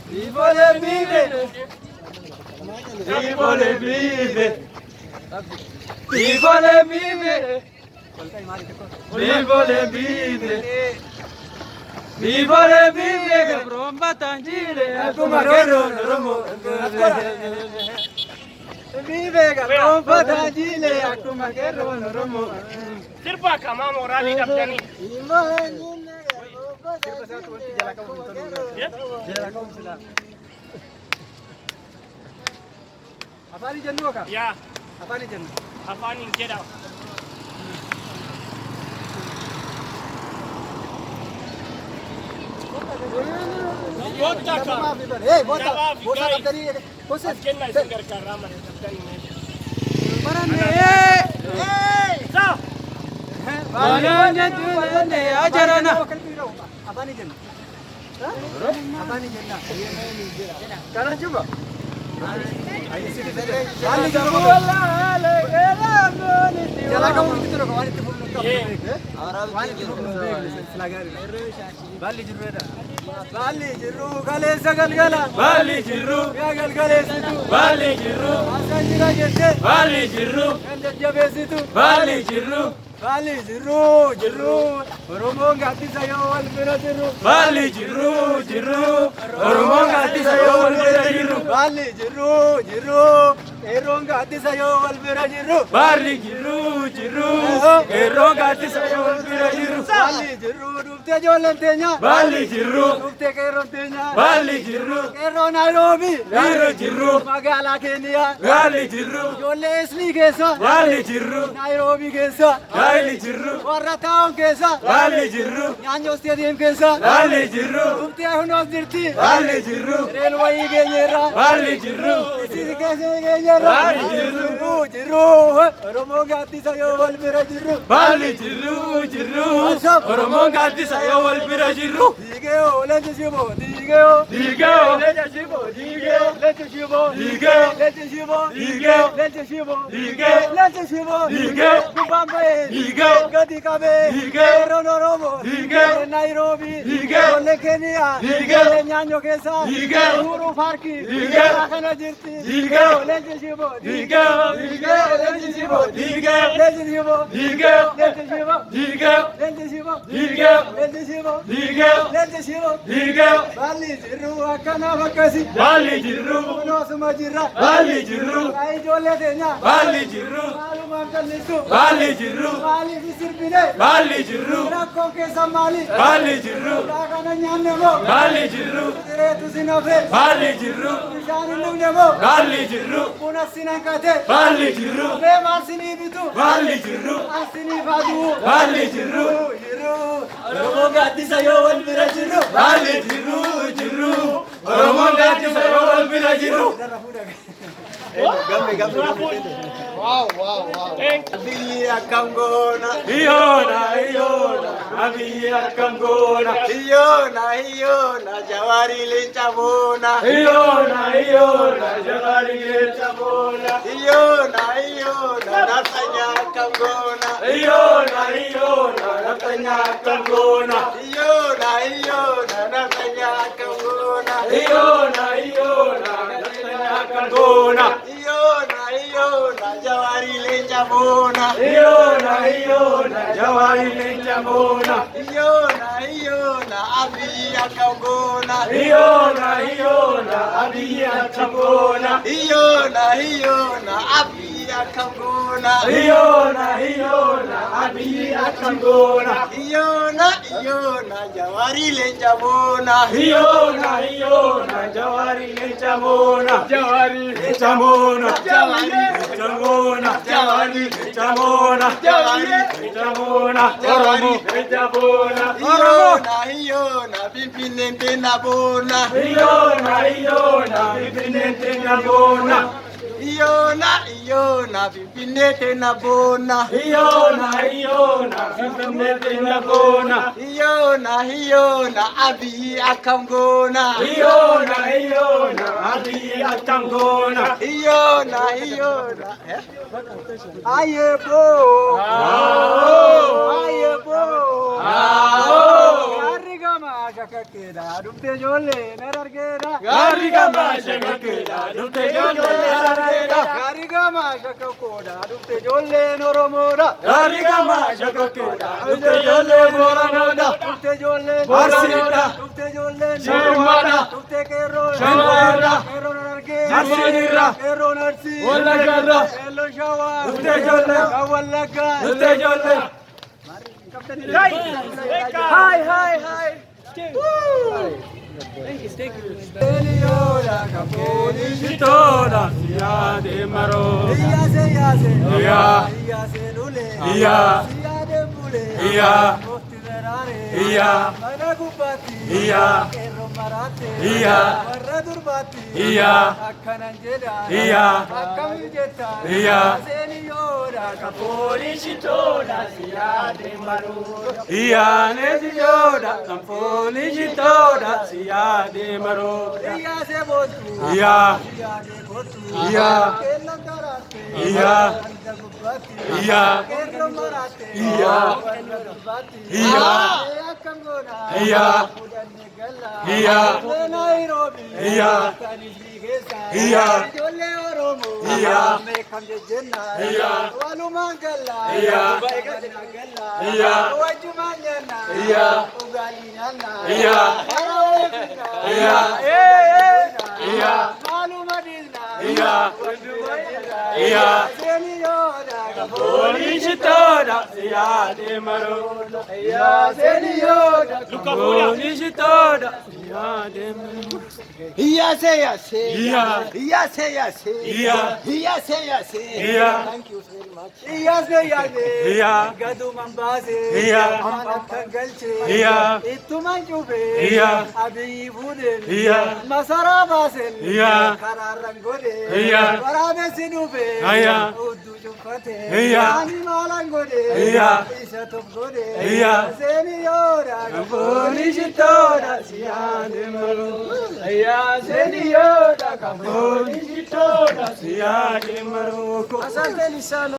Vivo le vive. Vivo le vive. Vivo le vive. Vivo le vive. Vivo le vive. Bromba tangile. Akuma kero romo. Vive bromba tangile. Akuma kero romo. Sirba kama morali kaptani. Afani jennu ka? Ya. Afani jennu. Afani jeda. Bota ka. Hey, bota. Bota kaptani. Kose. Kenna singar ka rama kaptani ne. Parane. Hey. Sa. Balanya tune ajarana. Afani jennu. Afani jenna. Kana coba. Jalan kamu itu loh kawan itu Bali jiru ada. Bali jiru kale sagal gala. Bali jiru gagal kale situ. Bali jiru asan jira jete. Bali jiru ende jabe situ. Bali jiru. Bali jiru jiru Oromo ngati sayo wal bera jiru. Bali jiru jiru Oromo ngati sayo wal bera jiru. Bali jiru jiru Ero ngati sayo wal bera jiru. Bali jiru jiru Ero ngati sayo wal bera jiru. Bali jiru dubte jolentenya. Bali jiru dubte kerontenya. Bali jiru kero Nairobi. Kero jiru magala Kenya. Bali jiru jolle isli kesa. Bali jiru Nairobi kesa. Bali jiru warra taun kesa. Bali jiru nyanyo stadium kesa. Bali jiru dubte hunos dirti. Bali jiru railway genyera. Bali jiru isi kese genyera. Bali jiru jiru Oromo ngati sayo wal bera jiru. Bali jiru jiru Oromo ngati sayo wal bera jiru. Digeo lente shibo digeo digeo lente shibo digeo lente shibo digeo lente shibo digeo lente shibo digeo lente shibo digeo Kubambe digeo Gadi kabe digeo Oromo digeo Nairobi digeo le Kenya digeo nyanyo kesa digeo Uru farki digeo akana jirti digeo lente shibo digeo digeo lente shibo digeo lente shibo digeo lente shibo digeo lente shibo digeo lente shibo digeo lente shibo digeo Bali jiru akana bakasi. Bali jiru no sumajira. Bali jiru ai jole denya. Bali jiru malu mankalnisu. Bali jiru Bali visirbine. Bali jiru rakko ke samali. Bali jiru akana nyanemo. Bali jiru tere tusinafe. Bali jiru nishani nunemo. Bali jiru punasina kate. Bali jiru be masini bitu. Bali jiru asini badu. Bali jiru jiru Oromo ngati sayo wal bera jiru. Bali jiru jiru Oromo ngati sayo wal bera jiru. Wow. Abiya kangona. Iyona abiya kangona. Iyona jawari lenchabona. Iyona jawari lenchabona. Iyona natanya kangona. Iyona natanya kangona. Iyona natanya kangona. Iyona natanya kangona. Iyona jawari lenchabona. Iyona jawari lenchabona. Iyona abiya kangona. Iyona abiya kangona. Iyona abiya kangona. Iyona abiya kangona. Iyona jawari lenchabona. Iyona jawari lenchabona. Jawari lenchabona. Jawari lenchabona. Jawari lenchabona. Jawari lenchabona. Oromo lenchabona. Iyona pimpinente nabona. Iyona pimpinente nabona. Iyona pimpinete nabona. Iyona pimpinete nabona. Iyona abi akangona. Iyona abi akangona. Iyona ayebo ayebo shakakkeedha dhufte ijoollee narargeedha. Gaarii gamaa shakakkeedha dhufte ijoollee narargeedha. Gaarii gamaa shakakkoodha dhufte ijoolleen Oromoodha. Gaarii gamaa shakakkeedha dhufte ijoollee Booranoodha. Dhufte ijoolleen Barsiidha. dhufte ijoolleen Shimmaadha. dhufte qeerroon Shimmaadha. qeerroon Harargee Arsiinirra. qeerroon Arsii Wallaggaarra. qeerroon Shawaa Dhufte ijoollee. kan Wallaggaa dhufte ijoollee. Seeniyoodha kan Shitoodha siyaade maroo. Iyyaase yaase Iyyaa. Iyyaase nulee Iyyaa. Siyaade bulee Iyyaa. Goofti daraaree Iyyaa. mana gubbaatti Iyyaa. qeerroon maraattee Iyyaa. warra durbaatti Iyyaa. akkanan jedhaan Iyyaa. akkamiin jettaan Iyyaa. Seeniyoodha kan Shitoodha siyaade maroo Iyyaane siyoodha kanfooni shitoodha siyaade maroo. Iyyaase boottu Iyyaa. Siyaade kottu Iyyaa. qeerroon daraattee Iyyaa. wanda gubbaatti Iyyaa. qeerroon maraattee Iyyaa. wanda durbaatti Iyyaa. akkam goonaa Iyyaa. fudhannee gallaa Iyyaa. Nairobi Iyyaa. kan isii keessaa Iyyaa. ijoollee Oromoo Iyyaa. meeqam jejjennaa Iyyaa. walumaan gallaa Iyyaa. baay'inaan gallaa Iyyaa. wajjumaan nyaannaa Iyyaa. dhugaatii nyaannaa Iyyaa. karaa eegnaa Iyyaa. Iyyaa. maaluma dhiisnaa Iyyaa. wajjuma jirraa Iyyaa. seeniyoodha Kanfooni shitoodha siyaade maroo. seeniyoodha Kanfooni shitoodha siyaade maroo. Iyyaase yaase Iyyaa. Iyyaase yaase Iyyaa. Iyyaase yaase Iyyaa. Thank you very much. Iyyaase yaase Iyyaa. gaduman baase Iyyaa. afaan akkan galche Iyyaa. ittuman cufe Iyyaa. abiyyi fuudhen Iyyaa. masaraa baasen Iyyaa. karaarran godhe Iyyaa. waraabessi dhufe Iyyaa. udduu cuffate Iyyaa. ani maalan godhe Iyyaa. isa tof godhe Iyyaa. seeniyoodha Kanfooni shitoodha siyaade maroo. seeniyoodha Kanfooni shitoodha siyaade maroo. Asante lisano